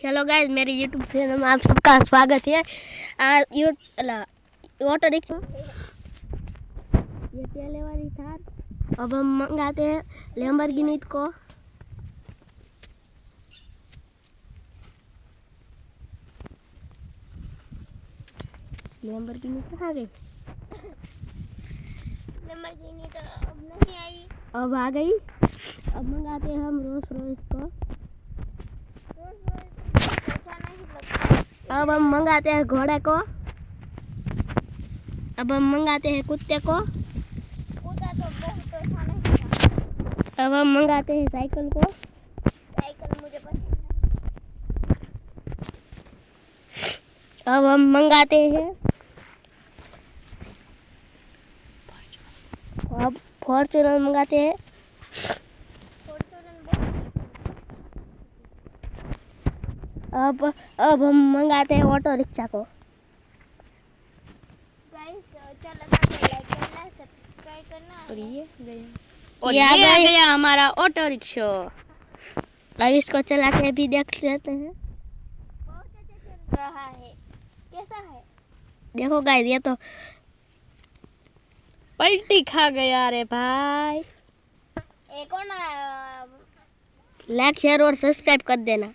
Hello guys, मेरे YouTube channel में आप सबका स्वागत है। ऑटो रिक्शा ये पहले वाली थार। अब हम मंगाते हैं लैम्बोर्गिनी को। लैम्बोर्गिनी कहाँ गई? लैम्बोर्गिनी तो अब नहीं आई, अब आ गई। अब मंगाते हैं हम रोल्स रॉयस को। अब हम मंगाते हैं घोड़े को। अब हम मंगाते हैं कुत्ते को। कुत्ता तो बहुत अच्छा नहीं था। अब हम मंगाते हैं साइकिल को। साइकिल मुझे पसंद नहीं। अब हम मंगाते हैं अब फॉर्च्यूनर मंगाते हैं। अब हम मंगाते हैं ऑटो रिक्शा को। गाइस चलो लाइक करना, सब्सक्राइब करना। और ये आ गया हमारा ऑटो रिक्शा। अब इसको चला के भी देख लेते हैं। बहुत अच्छा चल रहा है। कैसा है? देखो गाइस, ये तो पलटी खा गया रे भाई। एक और ना लाइक शेयर और सब्सक्राइब कर देना।